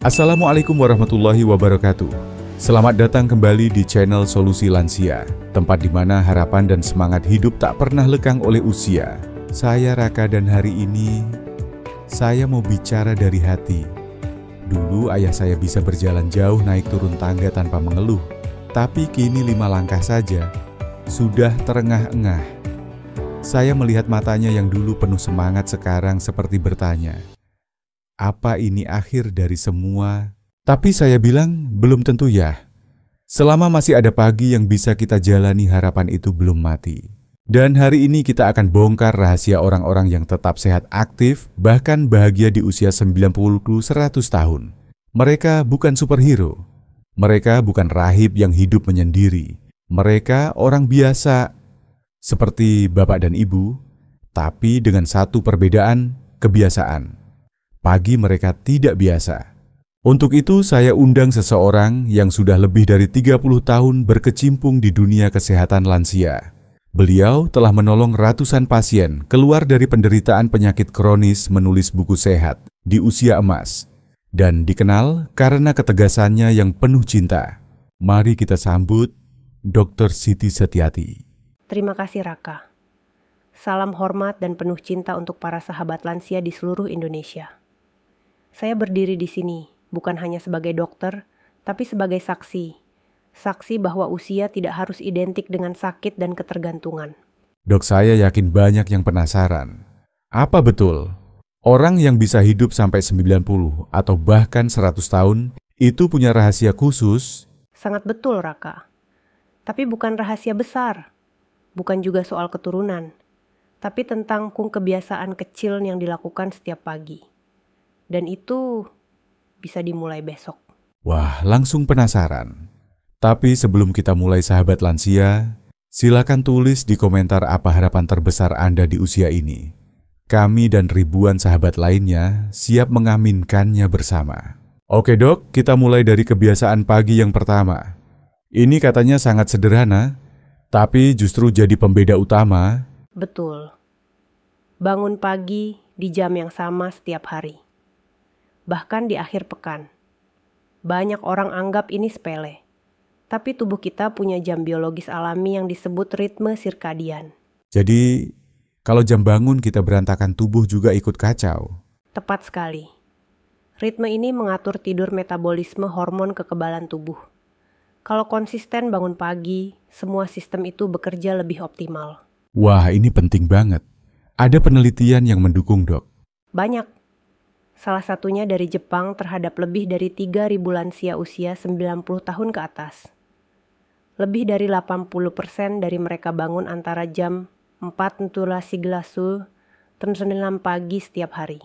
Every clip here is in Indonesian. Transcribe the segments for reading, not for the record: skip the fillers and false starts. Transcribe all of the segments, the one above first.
Assalamualaikum warahmatullahi wabarakatuh. Selamat datang kembali di channel Solusi Lansia, tempat di mana harapan dan semangat hidup tak pernah lekang oleh usia. Saya Raka dan hari ini saya mau bicara dari hati. Dulu ayah saya bisa berjalan jauh naik turun tangga tanpa mengeluh, tapi kini 5 langkah saja sudah terengah-engah. Saya melihat matanya yang dulu penuh semangat sekarang seperti bertanya, apa ini akhir dari semua? Tapi saya bilang, belum tentu ya. Selama masih ada pagi yang bisa kita jalani, harapan itu belum mati. Dan hari ini kita akan bongkar rahasia orang-orang yang tetap sehat aktif, bahkan bahagia di usia 90-100 tahun. Mereka bukan superhero. Mereka bukan rahib yang hidup menyendiri. Mereka orang biasa, seperti bapak dan ibu, tapi dengan satu perbedaan, kebiasaan. Pagi mereka tidak biasa. Untuk itu saya undang seseorang yang sudah lebih dari 30 tahun berkecimpung di dunia kesehatan lansia. Beliau telah menolong ratusan pasien keluar dari penderitaan penyakit kronis menulis buku sehat di usia emas. Dan dikenal karena ketegasannya yang penuh cinta. Mari kita sambut Dr. Siti Setiati. Terima kasih Raka. Salam hormat dan penuh cinta untuk para sahabat lansia di seluruh Indonesia. Saya berdiri di sini bukan hanya sebagai dokter, tapi sebagai saksi. Saksi bahwa usia tidak harus identik dengan sakit dan ketergantungan. Dok, saya yakin banyak yang penasaran. Apa betul orang yang bisa hidup sampai 90 atau bahkan 100 tahun itu punya rahasia khusus? Sangat betul, Raka. Tapi bukan rahasia besar. Bukan juga soal keturunan. Tapi tentang kebiasaan kecil yang dilakukan setiap pagi. Dan itu bisa dimulai besok. Wah, langsung penasaran. Tapi sebelum kita mulai sahabat lansia, silakan tulis di komentar apa harapan terbesar Anda di usia ini. Kami dan ribuan sahabat lainnya siap mengaminkannya bersama. Oke dok, kita mulai dari kebiasaan pagi yang pertama. Ini katanya sangat sederhana, tapi justru jadi pembeda utama. Betul. Bangun pagi di jam yang sama setiap hari. Bahkan di akhir pekan. Banyak orang anggap ini sepele. Tapi tubuh kita punya jam biologis alami yang disebut ritme sirkadian. Jadi, kalau jam bangun kita berantakan, tubuh juga ikut kacau. Tepat sekali. Ritme ini mengatur tidur metabolisme hormon kekebalan tubuh. Kalau konsisten bangun pagi, semua sistem itu bekerja lebih optimal. Wah, ini penting banget. Ada penelitian yang mendukung, dok? Banyak. Salah satunya dari Jepang terhadap lebih dari 3.000 lansia usia 90 tahun ke atas. Lebih dari 80% dari mereka bangun antara jam 4:00 dan 9 pagi setiap hari.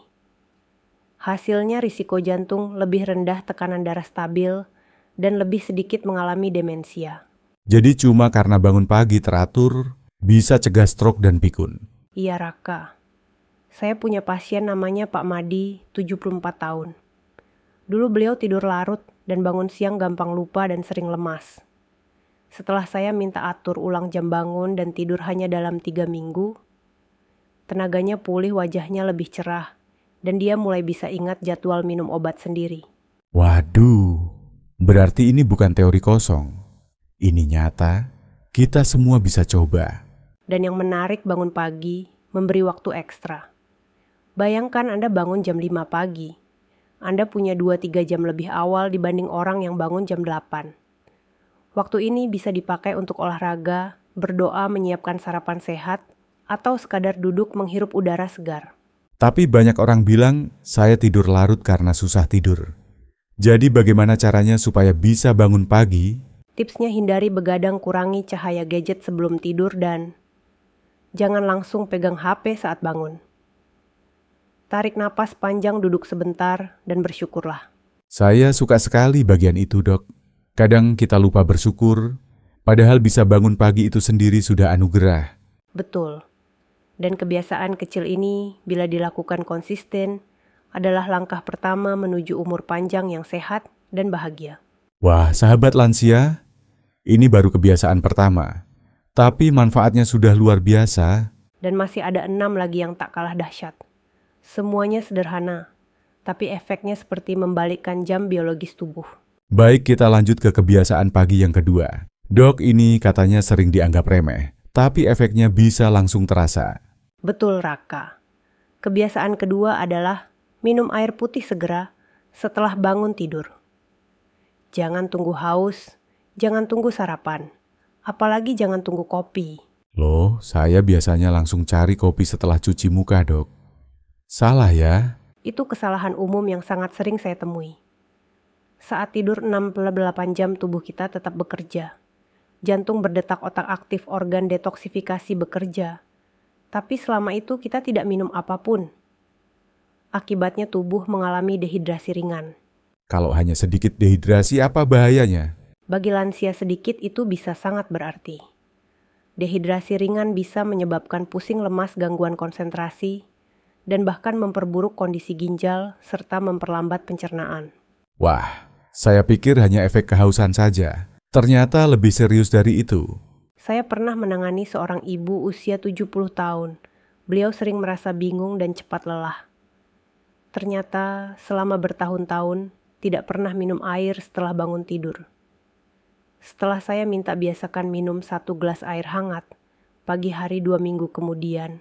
Hasilnya risiko jantung lebih rendah, tekanan darah stabil, dan lebih sedikit mengalami demensia. Jadi cuma karena bangun pagi teratur, bisa cegah stroke dan pikun? Iya Raka. Saya punya pasien namanya Pak Madi, 74 tahun. Dulu beliau tidur larut dan bangun siang gampang lupa dan sering lemas. Setelah saya minta atur ulang jam bangun dan tidur hanya dalam 3 minggu, tenaganya pulih, wajahnya lebih cerah, dan dia mulai bisa ingat jadwal minum obat sendiri. Waduh, berarti ini bukan teori kosong. Ini nyata, kita semua bisa coba. Dan yang menarik, bangun pagi memberi waktu ekstra. Bayangkan Anda bangun jam 5 pagi. Anda punya 2-3 jam lebih awal dibanding orang yang bangun jam 8. Waktu ini bisa dipakai untuk olahraga, berdoa, menyiapkan sarapan sehat, atau sekadar duduk menghirup udara segar. Tapi banyak orang bilang, saya tidur larut karena susah tidur. Jadi bagaimana caranya supaya bisa bangun pagi? Tipsnya hindari begadang, kurangi cahaya gadget sebelum tidur, dan jangan langsung pegang HP saat bangun. Tarik napas panjang, duduk sebentar, dan bersyukurlah. Saya suka sekali bagian itu, dok. Kadang kita lupa bersyukur, padahal bisa bangun pagi itu sendiri sudah anugerah. Betul. Dan kebiasaan kecil ini, bila dilakukan konsisten, adalah langkah pertama menuju umur panjang yang sehat dan bahagia. Wah, sahabat lansia, ini baru kebiasaan pertama. Tapi manfaatnya sudah luar biasa. Dan masih ada 6 lagi yang tak kalah dahsyat. Semuanya sederhana, tapi efeknya seperti membalikkan jam biologis tubuh. Baik, kita lanjut ke kebiasaan pagi yang kedua. Dok, ini katanya sering dianggap remeh, tapi efeknya bisa langsung terasa. Betul, Raka. Kebiasaan kedua adalah minum air putih segera setelah bangun tidur. Jangan tunggu haus, jangan tunggu sarapan, apalagi jangan tunggu kopi. Loh, saya biasanya langsung cari kopi setelah cuci muka, Dok. Salah ya? Itu kesalahan umum yang sangat sering saya temui. Saat tidur 68 jam tubuh kita tetap bekerja. Jantung berdetak, otak aktif, organ detoksifikasi bekerja. Tapi selama itu kita tidak minum apapun. Akibatnya tubuh mengalami dehidrasi ringan. Kalau hanya sedikit dehidrasi, apa bahayanya? Bagi lansia sedikit itu bisa sangat berarti. Dehidrasi ringan bisa menyebabkan pusing, lemas, gangguan konsentrasi, dan bahkan memperburuk kondisi ginjal serta memperlambat pencernaan. Wah, saya pikir hanya efek kehausan saja. Ternyata lebih serius dari itu. Saya pernah menangani seorang ibu usia 70 tahun. Beliau sering merasa bingung dan cepat lelah. Ternyata selama bertahun-tahun tidak pernah minum air setelah bangun tidur. Setelah saya minta biasakan minum 1 gelas air hangat, pagi hari 2 minggu kemudian,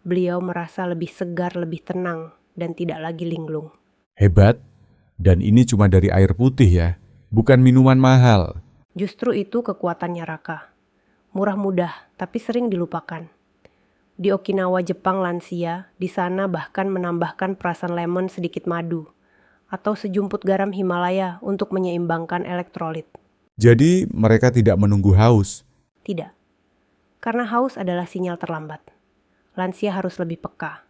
beliau merasa lebih segar, lebih tenang, dan tidak lagi linglung. Hebat, dan ini cuma dari air putih ya, bukan minuman mahal. Justru itu kekuatannya, Raka. Murah mudah, tapi sering dilupakan. Di Okinawa, Jepang, lansia, di sana bahkan menambahkan perasan lemon sedikit madu, atau sejumput garam Himalaya untuk menyeimbangkan elektrolit. Jadi mereka tidak menunggu haus? Tidak, karena haus adalah sinyal terlambat. Lansia harus lebih peka.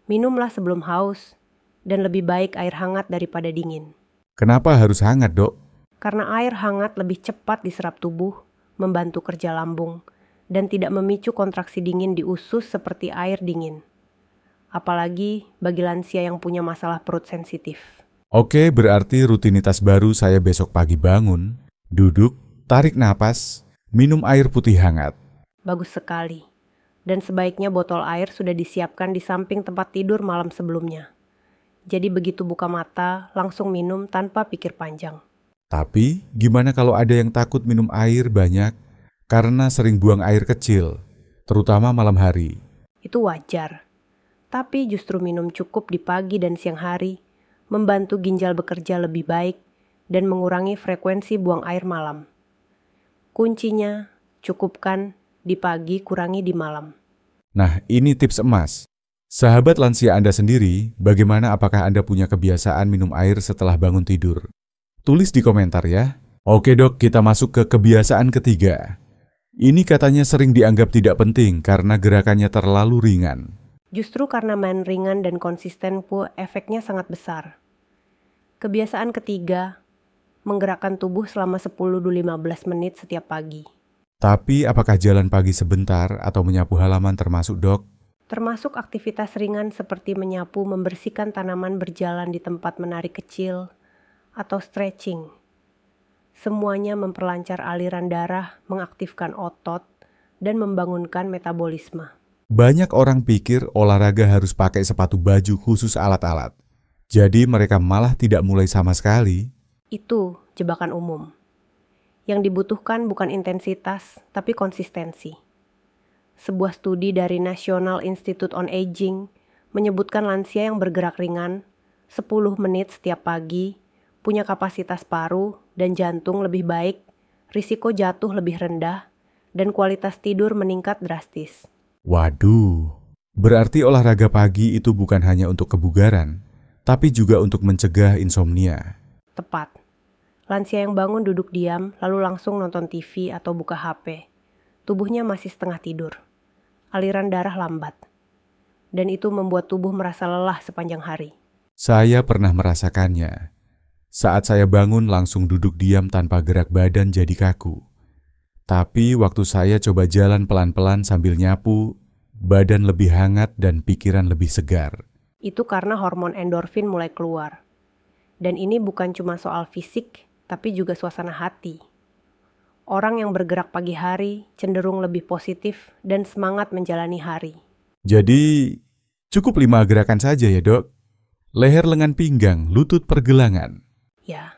Minumlah sebelum haus, dan lebih baik air hangat daripada dingin. Kenapa harus hangat, Dok? Karena air hangat lebih cepat diserap tubuh, membantu kerja lambung, dan tidak memicu kontraksi dingin di usus seperti air dingin. Apalagi bagi lansia yang punya masalah perut sensitif. Oke, berarti rutinitas baru saya besok pagi bangun, duduk, tarik napas, minum air putih hangat. Bagus sekali. Dan sebaiknya botol air sudah disiapkan di samping tempat tidur malam sebelumnya. Jadi begitu buka mata, langsung minum tanpa pikir panjang. Tapi, gimana kalau ada yang takut minum air banyak karena sering buang air kecil, terutama malam hari? Itu wajar. Tapi justru minum cukup di pagi dan siang hari, membantu ginjal bekerja lebih baik, dan mengurangi frekuensi buang air malam. Kuncinya, cukupkan di pagi, kurangi di malam. Nah, ini tips emas. Sahabat lansia Anda sendiri, bagaimana, apakah Anda punya kebiasaan minum air setelah bangun tidur? Tulis di komentar ya. Oke Dok, kita masuk ke kebiasaan ketiga. Ini katanya sering dianggap tidak penting karena gerakannya terlalu ringan. Justru karena main ringan dan konsisten pun efeknya sangat besar. Kebiasaan ketiga, menggerakkan tubuh selama 10-15 menit setiap pagi. Tapi apakah jalan pagi sebentar atau menyapu halaman termasuk, Dok? Termasuk aktivitas ringan seperti menyapu, membersihkan tanaman, berjalan di tempat menarik kecil, atau stretching. Semuanya memperlancar aliran darah, mengaktifkan otot, dan membangunkan metabolisme. Banyak orang pikir olahraga harus pakai sepatu baju khusus alat-alat. Jadi mereka malah tidak mulai sama sekali. Itu jebakan umum. Yang dibutuhkan bukan intensitas, tapi konsistensi. Sebuah studi dari National Institute on Aging menyebutkan lansia yang bergerak ringan 10 menit setiap pagi, punya kapasitas paru dan jantung lebih baik, risiko jatuh lebih rendah, dan kualitas tidur meningkat drastis. Waduh, berarti olahraga pagi itu bukan hanya untuk kebugaran, tapi juga untuk mencegah insomnia. Tepat. Lansia yang bangun duduk diam, lalu langsung nonton TV atau buka HP. Tubuhnya masih setengah tidur. Aliran darah lambat. Dan itu membuat tubuh merasa lelah sepanjang hari. Saya pernah merasakannya. Saat saya bangun langsung duduk diam tanpa gerak badan jadi kaku. Tapi waktu saya coba jalan pelan-pelan sambil nyapu, badan lebih hangat dan pikiran lebih segar. Itu karena hormon endorfin mulai keluar. Dan ini bukan cuma soal fisik, tapi juga suasana hati. Orang yang bergerak pagi hari cenderung lebih positif dan semangat menjalani hari. Jadi, cukup 5 gerakan saja ya, Dok? leher lengan pinggang, lutut pergelangan. Ya,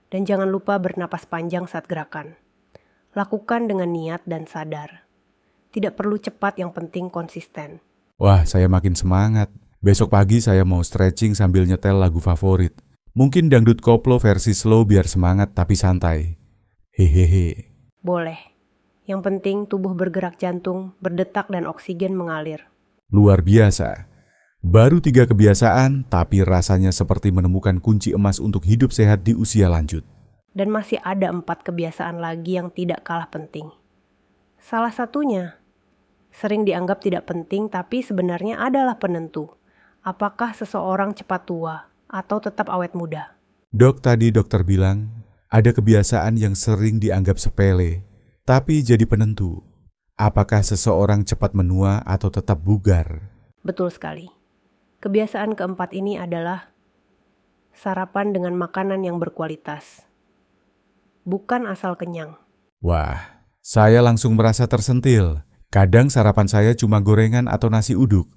dan jangan lupa bernapas panjang saat gerakan. Lakukan dengan niat dan sadar. Tidak perlu cepat, yang penting konsisten. Wah, saya makin semangat. Besok pagi saya mau stretching sambil nyetel lagu favorit. Mungkin dangdut koplo versi slow biar semangat tapi santai. Hehehe. Boleh. Yang penting tubuh bergerak, jantung berdetak, dan oksigen mengalir. Luar biasa. Baru 3 kebiasaan, tapi rasanya seperti menemukan kunci emas untuk hidup sehat di usia lanjut. Dan masih ada 4 kebiasaan lagi yang tidak kalah penting. Salah satunya, sering dianggap tidak penting tapi sebenarnya adalah penentu. Apakah seseorang cepat tua atau tetap awet muda? Dok, tadi dokter bilang, ada kebiasaan yang sering dianggap sepele, tapi jadi penentu. Apakah seseorang cepat menua atau tetap bugar? Betul sekali. Kebiasaan keempat ini adalah sarapan dengan makanan yang berkualitas. Bukan asal kenyang. Wah, saya langsung merasa tersentil. Kadang sarapan saya cuma gorengan atau nasi uduk.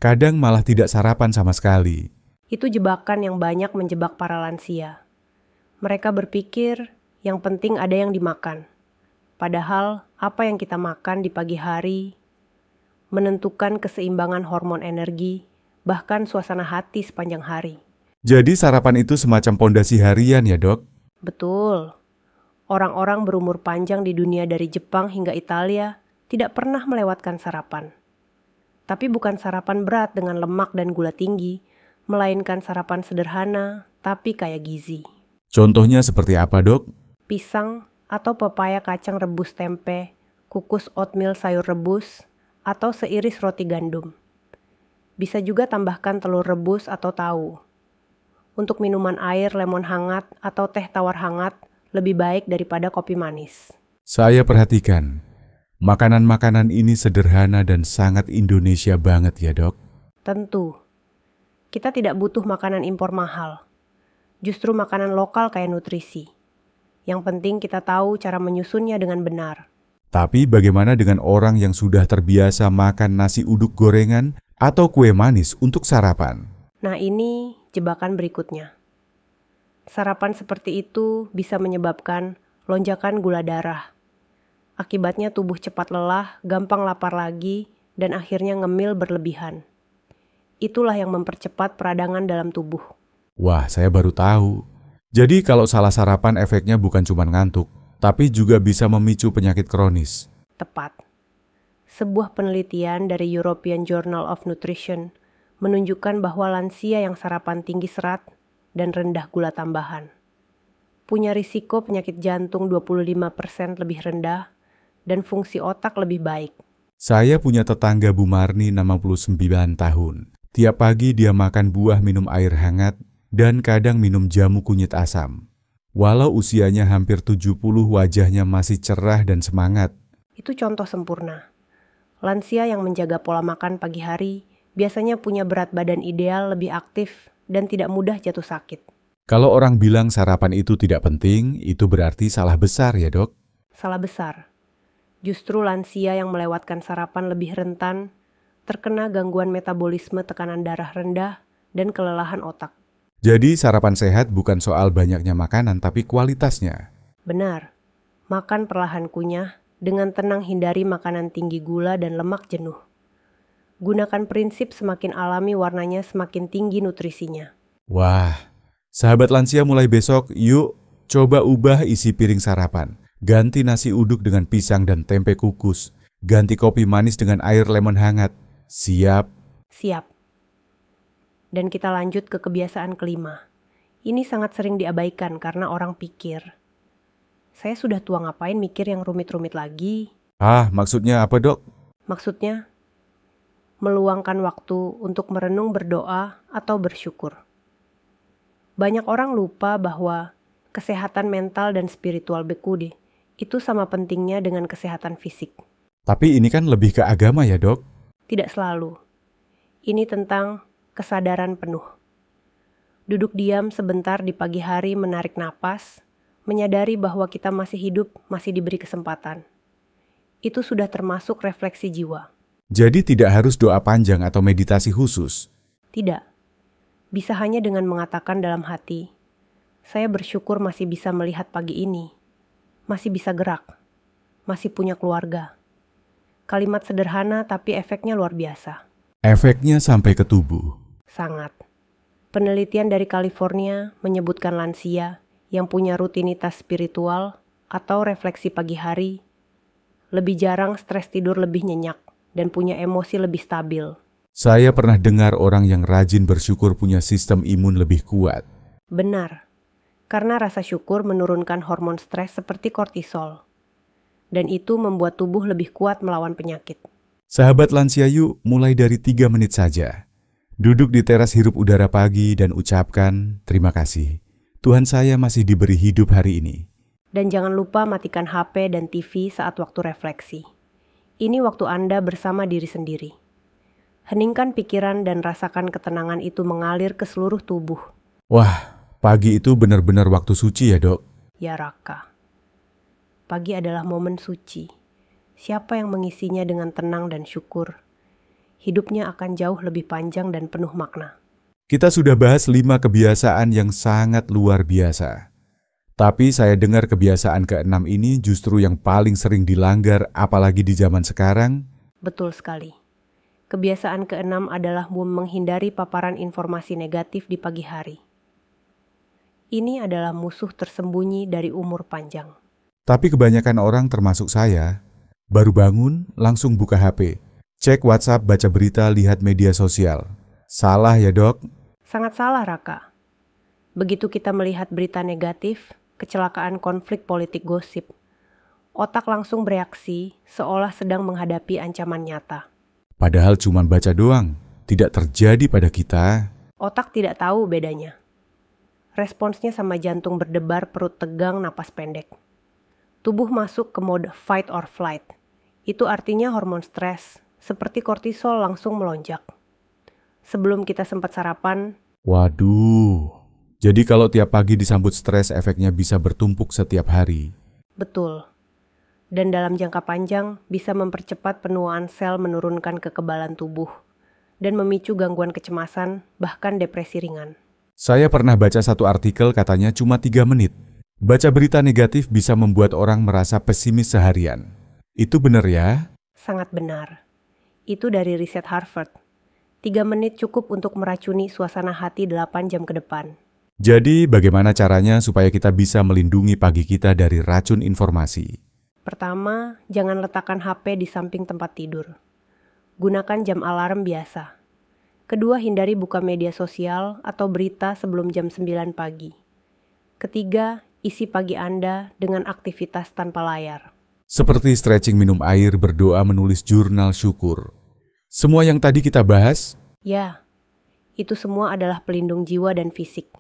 Kadang malah tidak sarapan sama sekali. Itu jebakan yang banyak menjebak para lansia. Mereka berpikir yang penting ada yang dimakan. Padahal apa yang kita makan di pagi hari menentukan keseimbangan hormon energi, bahkan suasana hati sepanjang hari. Jadi sarapan itu semacam pondasi harian ya, Dok? Betul. Orang-orang berumur panjang di dunia dari Jepang hingga Italia tidak pernah melewatkan sarapan. Tapi bukan sarapan berat dengan lemak dan gula tinggi, melainkan sarapan sederhana tapi kaya gizi. Contohnya seperti apa, Dok? Pisang atau pepaya kacang rebus tempe, kukus oatmeal sayur rebus, atau seiris roti gandum. Bisa juga tambahkan telur rebus atau tahu. Untuk minuman air lemon hangat atau teh tawar hangat, lebih baik daripada kopi manis. Saya perhatikan, makanan-makanan ini sederhana dan sangat Indonesia banget ya, Dok? Tentu, kita tidak butuh makanan impor mahal. Justru makanan lokal kaya nutrisi. Yang penting kita tahu cara menyusunnya dengan benar. Tapi bagaimana dengan orang yang sudah terbiasa makan nasi uduk gorengan atau kue manis untuk sarapan? Nah, ini jebakan berikutnya. Sarapan seperti itu bisa menyebabkan lonjakan gula darah. Akibatnya tubuh cepat lelah, gampang lapar lagi, dan akhirnya ngemil berlebihan. Itulah yang mempercepat peradangan dalam tubuh. Wah, saya baru tahu. Jadi kalau salah sarapan efeknya bukan cuma ngantuk, tapi juga bisa memicu penyakit kronis. Tepat. Sebuah penelitian dari European Journal of Nutrition menunjukkan bahwa lansia yang sarapan tinggi serat dan rendah gula tambahan punya risiko penyakit jantung 25% lebih rendah dan fungsi otak lebih baik. Saya punya tetangga Bu Marni 69 tahun. Tiap pagi dia makan buah, minum air hangat, dan kadang minum jamu kunyit asam. Walau usianya hampir 70, wajahnya masih cerah dan semangat. Itu contoh sempurna. Lansia yang menjaga pola makan pagi hari biasanya punya berat badan ideal, lebih aktif, dan tidak mudah jatuh sakit. Kalau orang bilang sarapan itu tidak penting, itu berarti salah besar ya, Dok? Salah besar. Justru lansia yang melewatkan sarapan lebih rentan terkena gangguan metabolisme, tekanan darah rendah, dan kelelahan otak. Jadi sarapan sehat bukan soal banyaknya makanan, tapi kualitasnya. Benar. Makan perlahan kunyah, dengan tenang hindari makanan tinggi gula dan lemak jenuh. Gunakan prinsip semakin alami warnanya semakin tinggi nutrisinya. Wah, sahabat lansia mulai besok, yuk coba ubah isi piring sarapan. Ganti nasi uduk dengan pisang dan tempe kukus. Ganti kopi manis dengan air lemon hangat. Siap? Siap. Dan kita lanjut ke kebiasaan kelima. Ini sangat sering diabaikan karena orang pikir, saya sudah tua ngapain mikir yang rumit-rumit lagi? Ah, maksudnya apa, Dok? Maksudnya, meluangkan waktu untuk merenung, berdoa, atau bersyukur. Banyak orang lupa bahwa kesehatan mental dan spiritual Bekude itu sama pentingnya dengan kesehatan fisik. Tapi ini kan lebih ke agama ya, Dok? Tidak selalu. Ini tentang kesadaran penuh. Duduk diam sebentar di pagi hari, menarik napas, menyadari bahwa kita masih hidup, masih diberi kesempatan. Itu sudah termasuk refleksi jiwa. Jadi tidak harus doa panjang atau meditasi khusus? Tidak. Bisa hanya dengan mengatakan dalam hati, saya bersyukur masih bisa melihat pagi ini, masih bisa gerak, masih punya keluarga. Kalimat sederhana tapi efeknya luar biasa. Efeknya sampai ke tubuh. Sangat. Penelitian dari California menyebutkan lansia yang punya rutinitas spiritual atau refleksi pagi hari lebih jarang stres tidur lebih nyenyak dan punya emosi lebih stabil. Saya pernah dengar orang yang rajin bersyukur punya sistem imun lebih kuat. Benar, karena rasa syukur menurunkan hormon stres seperti kortisol. Dan itu membuat tubuh lebih kuat melawan penyakit. Sahabat lansia yuk, mulai dari 3 menit saja. Duduk di teras hirup udara pagi dan ucapkan terima kasih. Tuhan saya masih diberi hidup hari ini. Dan jangan lupa matikan HP dan TV saat waktu refleksi. Ini waktu Anda bersama diri sendiri. Heningkan pikiran dan rasakan ketenangan itu mengalir ke seluruh tubuh. Wah, pagi itu benar-benar waktu suci ya dok? Ya Raka. Pagi adalah momen suci. Siapa yang mengisinya dengan tenang dan syukur, hidupnya akan jauh lebih panjang dan penuh makna. Kita sudah bahas 5 kebiasaan yang sangat luar biasa. Tapi saya dengar kebiasaan ke-6 ini justru yang paling sering dilanggar apalagi di zaman sekarang. Betul sekali. Kebiasaan ke-6 adalah menghindari paparan informasi negatif di pagi hari. Ini adalah musuh tersembunyi dari umur panjang. Tapi kebanyakan orang termasuk saya, baru bangun langsung buka HP. Cek WhatsApp, baca berita, lihat media sosial. Salah ya dok? Sangat salah Raka. Begitu kita melihat berita negatif, kecelakaan, konflik politik, gosip, otak langsung bereaksi seolah sedang menghadapi ancaman nyata. Padahal cuma baca doang, tidak terjadi pada kita. Otak tidak tahu bedanya. Responsnya sama jantung berdebar, perut tegang, napas pendek. Tubuh masuk ke mode fight or flight. Itu artinya hormon stres, seperti kortisol langsung melonjak. Sebelum kita sempat sarapan, waduh. Jadi kalau tiap pagi disambut stres, efeknya bisa bertumpuk setiap hari. Betul. Dan dalam jangka panjang bisa mempercepat penuaan sel, menurunkan kekebalan tubuh, dan memicu gangguan kecemasan, bahkan depresi ringan. Saya pernah baca satu artikel katanya cuma 3 menit. Baca berita negatif bisa membuat orang merasa pesimis seharian. Itu benar ya? Sangat benar. Itu dari riset Harvard. 3 menit cukup untuk meracuni suasana hati 8 jam ke depan. Jadi bagaimana caranya supaya kita bisa melindungi pagi kita dari racun informasi? Pertama, jangan letakkan HP di samping tempat tidur. Gunakan jam alarm biasa. Kedua, hindari buka media sosial atau berita sebelum jam 9 pagi. Ketiga, isi pagi Anda dengan aktivitas tanpa layar. Seperti stretching, minum air, berdoa, menulis jurnal syukur. Semua yang tadi kita bahas? Ya, itu semua adalah pelindung jiwa dan fisik.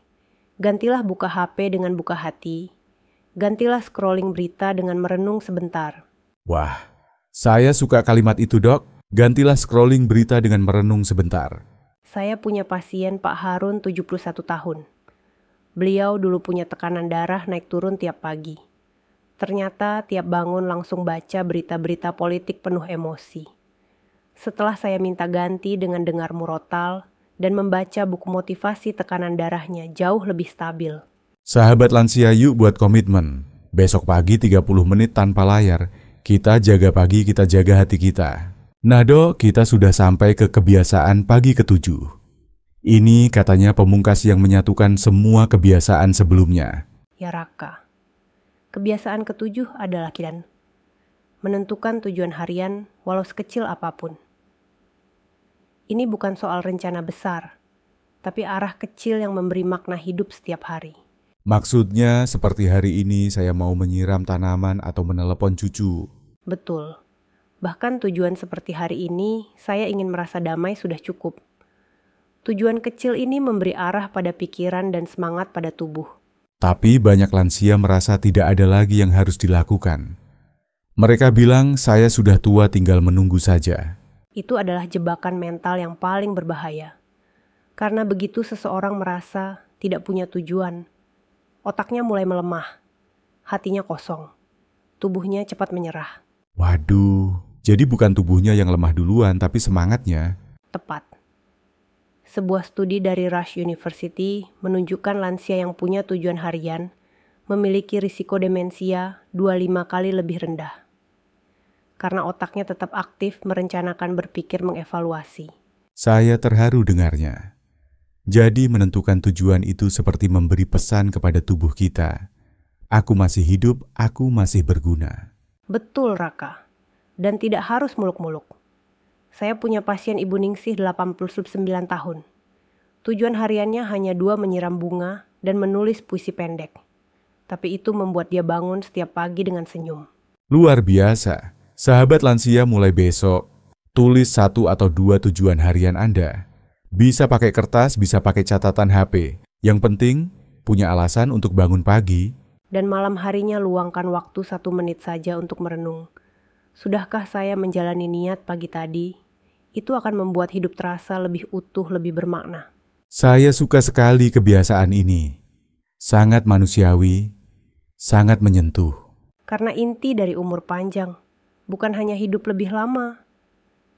Gantilah buka HP dengan buka hati. Gantilah scrolling berita dengan merenung sebentar. Wah, saya suka kalimat itu dok. Gantilah scrolling berita dengan merenung sebentar. Saya punya pasien Pak Harun 71 tahun. Beliau dulu punya tekanan darah naik turun tiap pagi. Ternyata tiap bangun langsung baca berita-berita politik penuh emosi. Setelah saya minta ganti dengan dengar murotal dan membaca buku motivasi, tekanan darahnya jauh lebih stabil. Sahabat lansia yuk buat komitmen. Besok pagi 30 menit tanpa layar. Kita jaga pagi, kita jaga hati kita. Nah dok, kita sudah sampai ke kebiasaan pagi ke-7. Ini katanya pemungkas yang menyatukan semua kebiasaan sebelumnya. Ya Raka. Kebiasaan ke-7 adalah menentukan tujuan harian walau sekecil apapun. Ini bukan soal rencana besar, tapi arah kecil yang memberi makna hidup setiap hari. Maksudnya seperti hari ini saya mau menyiram tanaman atau menelepon cucu. Betul. Bahkan tujuan seperti hari ini, saya ingin merasa damai sudah cukup. Tujuan kecil ini memberi arah pada pikiran dan semangat pada tubuh. Tapi banyak lansia merasa tidak ada lagi yang harus dilakukan. Mereka bilang saya sudah tua, tinggal menunggu saja. Itu adalah jebakan mental yang paling berbahaya. Karena begitu seseorang merasa tidak punya tujuan, otaknya mulai melemah, hatinya kosong, tubuhnya cepat menyerah. Waduh, jadi bukan tubuhnya yang lemah duluan, tapi semangatnya. Tepat. Sebuah studi dari Rush University menunjukkan lansia yang punya tujuan harian memiliki risiko demensia 25 kali lebih rendah. Karena otaknya tetap aktif merencanakan, berpikir, mengevaluasi. Saya terharu dengarnya. Jadi menentukan tujuan itu seperti memberi pesan kepada tubuh kita. Aku masih hidup, aku masih berguna. Betul, Raka. Dan tidak harus muluk-muluk. Saya punya pasien Ibu Ningsih 89 tahun. Tujuan hariannya hanya 2 menyiram bunga dan menulis puisi pendek. Tapi itu membuat dia bangun setiap pagi dengan senyum. Luar biasa. Sahabat lansia, mulai besok, tulis 1 atau 2 tujuan harian Anda. Bisa pakai kertas, bisa pakai catatan HP. Yang penting, punya alasan untuk bangun pagi. Dan malam harinya luangkan waktu 1 menit saja untuk merenung. Sudahkah saya menjalani niat pagi tadi? Itu akan membuat hidup terasa lebih utuh, lebih bermakna. Saya suka sekali kebiasaan ini. Sangat manusiawi, sangat menyentuh. Karena inti dari umur panjang, bukan hanya hidup lebih lama,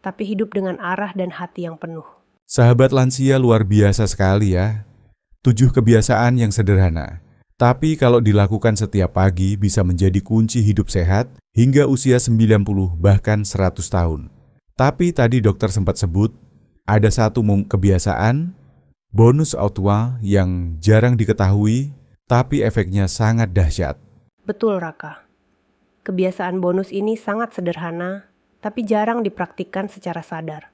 tapi hidup dengan arah dan hati yang penuh. Sahabat lansia, luar biasa sekali ya. 7 kebiasaan yang sederhana. Tapi kalau dilakukan setiap pagi bisa menjadi kunci hidup sehat hingga usia 90 bahkan 100 tahun. Tapi tadi dokter sempat sebut ada 1 kebiasaan, bonus autua yang jarang diketahui tapi efeknya sangat dahsyat. Betul, Raka. Kebiasaan bonus ini sangat sederhana tapi jarang dipraktikkan secara sadar.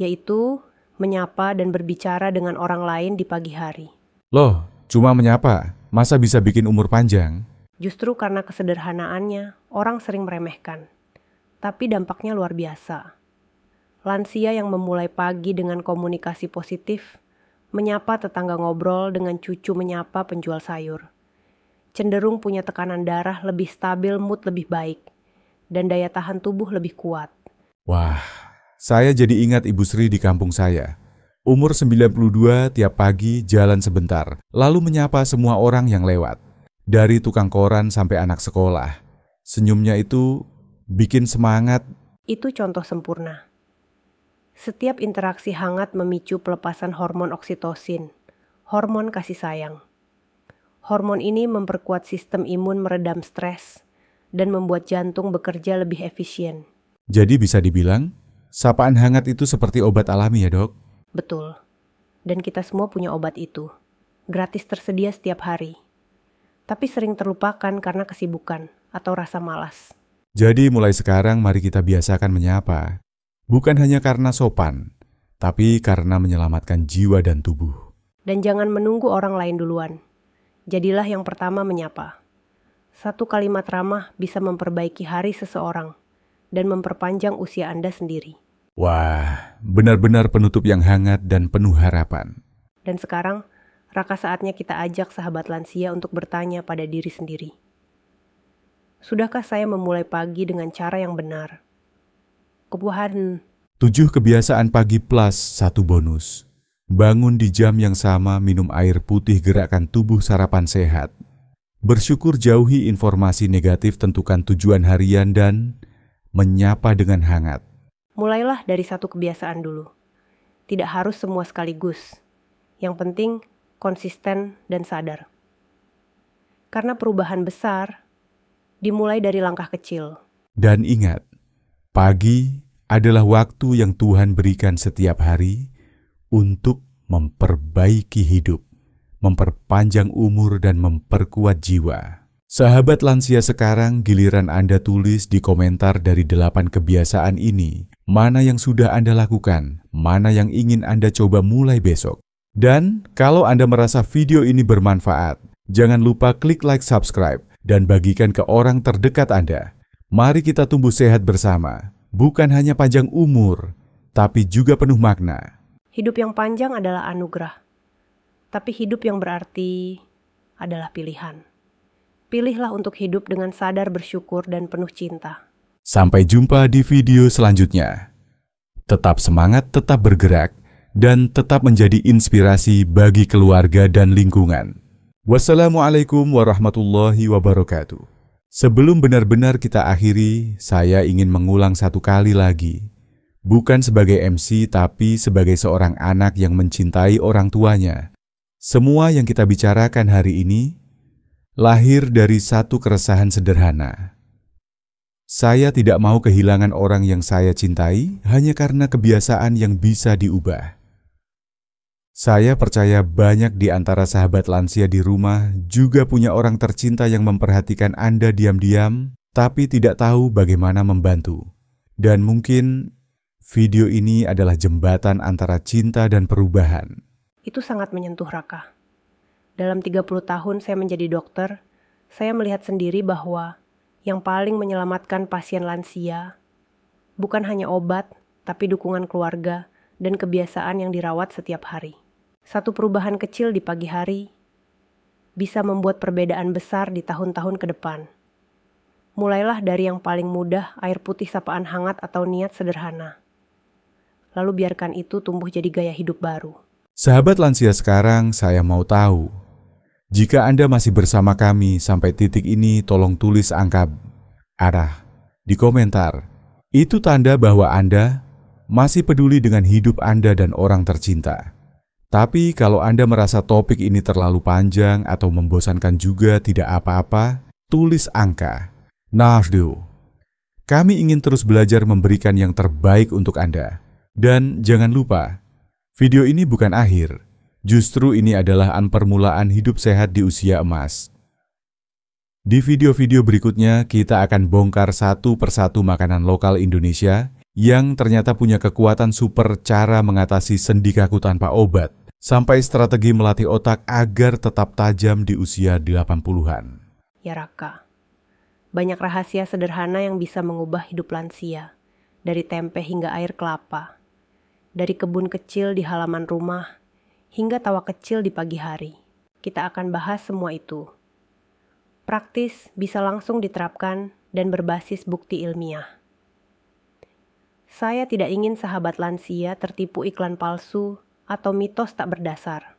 Yaitu menyapa dan berbicara dengan orang lain di pagi hari. Loh, cuma menyapa? Masa bisa bikin umur panjang? Justru karena kesederhanaannya, orang sering meremehkan. Tapi dampaknya luar biasa. Lansia yang memulai pagi dengan komunikasi positif, menyapa tetangga, ngobrol dengan cucu, menyapa penjual sayur. Cenderung punya tekanan darah lebih stabil, mood lebih baik, dan daya tahan tubuh lebih kuat. Wah, saya jadi ingat Ibu Sri di kampung saya. Umur 92, tiap pagi jalan sebentar, lalu menyapa semua orang yang lewat. Dari tukang koran sampai anak sekolah. Senyumnya itu bikin semangat. Itu contoh sempurna. Setiap interaksi hangat memicu pelepasan hormon oksitosin, hormon kasih sayang. Hormon ini memperkuat sistem imun, meredam stres, dan membuat jantung bekerja lebih efisien. Jadi bisa dibilang, sapaan hangat itu seperti obat alami ya, Dok? Betul. Dan kita semua punya obat itu. Gratis tersedia setiap hari. Tapi sering terlupakan karena kesibukan atau rasa malas. Jadi mulai sekarang mari kita biasakan menyapa. Bukan hanya karena sopan, tapi karena menyelamatkan jiwa dan tubuh. Dan jangan menunggu orang lain duluan. Jadilah yang pertama menyapa. 1 kalimat ramah bisa memperbaiki hari seseorang dan memperpanjang usia Anda sendiri. Wah, benar-benar penutup yang hangat dan penuh harapan. Dan sekarang, Raka, saatnya kita ajak sahabat lansia untuk bertanya pada diri sendiri. Sudahkah saya memulai pagi dengan cara yang benar? Kebuahan. 7 kebiasaan pagi plus 1 bonus. Bangun di jam yang sama, minum air putih, gerakan tubuh, sarapan sehat. Bersyukur, jauhi informasi negatif, tentukan tujuan harian, dan menyapa dengan hangat. Mulailah dari 1 kebiasaan dulu. Tidak harus semua sekaligus. Yang penting konsisten dan sadar. Karena perubahan besar dimulai dari langkah kecil. Dan ingat, pagi adalah waktu yang Tuhan berikan setiap hari untuk memperbaiki hidup, memperpanjang umur, dan memperkuat jiwa. Sahabat lansia, sekarang giliran Anda tulis di komentar dari 8 kebiasaan ini, mana yang sudah Anda lakukan, mana yang ingin Anda coba mulai besok. Dan kalau Anda merasa video ini bermanfaat, jangan lupa klik like, subscribe, dan bagikan ke orang terdekat Anda. Mari kita tumbuh sehat bersama, bukan hanya panjang umur, tapi juga penuh makna. Hidup yang panjang adalah anugerah, tapi hidup yang berarti adalah pilihan. Pilihlah untuk hidup dengan sadar, bersyukur, dan penuh cinta. Sampai jumpa di video selanjutnya. Tetap semangat, tetap bergerak, dan tetap menjadi inspirasi bagi keluarga dan lingkungan. Wassalamualaikum warahmatullahi wabarakatuh. Sebelum benar-benar kita akhiri, saya ingin mengulang 1 kali lagi Bukan sebagai MC, tapi sebagai seorang anak yang mencintai orang tuanya. Semua yang kita bicarakan hari ini lahir dari satu keresahan sederhana. Saya tidak mau kehilangan orang yang saya cintai hanya karena kebiasaan yang bisa diubah. Saya percaya banyak di antara sahabat lansia di rumah juga punya orang tercinta yang memperhatikan Anda diam-diam, tapi tidak tahu bagaimana membantu. Dan mungkin video ini adalah jembatan antara cinta dan perubahan. Itu sangat menyentuh Raka. Dalam 30 tahun saya menjadi dokter, saya melihat sendiri bahwa yang paling menyelamatkan pasien lansia bukan hanya obat, tapi dukungan keluarga dan kebiasaan yang dirawat setiap hari. Satu perubahan kecil di pagi hari bisa membuat perbedaan besar di tahun-tahun ke depan. Mulailah dari yang paling mudah, air putih sapaan hangat atau niat sederhana. Lalu biarkan itu tumbuh jadi gaya hidup baru. Sahabat lansia sekarang, saya mau tahu. Jika Anda masih bersama kami sampai titik ini, tolong tulis angka arah di komentar. Itu tanda bahwa Anda masih peduli dengan hidup Anda dan orang tercinta. Tapi kalau Anda merasa topik ini terlalu panjang atau membosankan juga tidak apa-apa, tulis angka. Nafdu. Kami ingin terus belajar memberikan yang terbaik untuk Anda. Dan jangan lupa, video ini bukan akhir. Justru ini adalah permulaan hidup sehat di usia emas. Di video-video berikutnya, kita akan bongkar satu persatu makanan lokal Indonesia yang ternyata punya kekuatan super cara mengatasi sendi kaku tanpa obat, sampai strategi melatih otak agar tetap tajam di usia 80-an. Ya Raka, banyak rahasia sederhana yang bisa mengubah hidup lansia, dari tempe hingga air kelapa. Dari kebun kecil di halaman rumah, hingga tawa kecil di pagi hari. Kita akan bahas semua itu. Praktis, bisa langsung diterapkan, dan berbasis bukti ilmiah. Saya tidak ingin sahabat lansia tertipu iklan palsu atau mitos tak berdasar.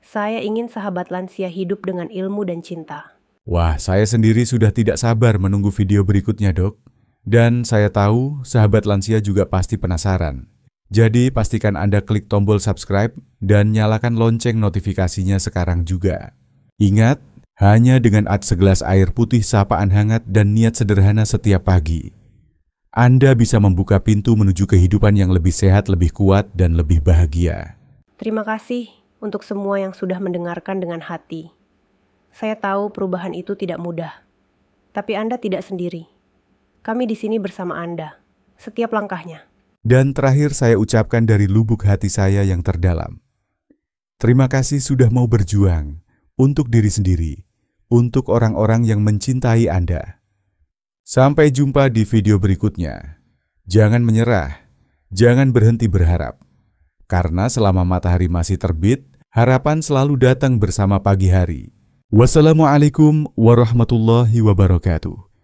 Saya ingin sahabat lansia hidup dengan ilmu dan cinta. Wah, saya sendiri sudah tidak sabar menunggu video berikutnya, Dok. Dan saya tahu sahabat lansia juga pasti penasaran. Jadi pastikan Anda klik tombol subscribe dan nyalakan lonceng notifikasinya sekarang juga. Ingat, hanya dengan segelas air putih sapaan hangat dan niat sederhana setiap pagi, Anda bisa membuka pintu menuju kehidupan yang lebih sehat, lebih kuat, dan lebih bahagia. Terima kasih untuk semua yang sudah mendengarkan dengan hati. Saya tahu perubahan itu tidak mudah, tapi Anda tidak sendiri. Kami di sini bersama Anda, setiap langkahnya. Dan terakhir saya ucapkan dari lubuk hati saya yang terdalam. Terima kasih sudah mau berjuang untuk diri sendiri, untuk orang-orang yang mencintai Anda. Sampai jumpa di video berikutnya. Jangan menyerah, jangan berhenti berharap. Karena selama matahari masih terbit, harapan selalu datang bersama pagi hari. Wassalamualaikum warahmatullahi wabarakatuh.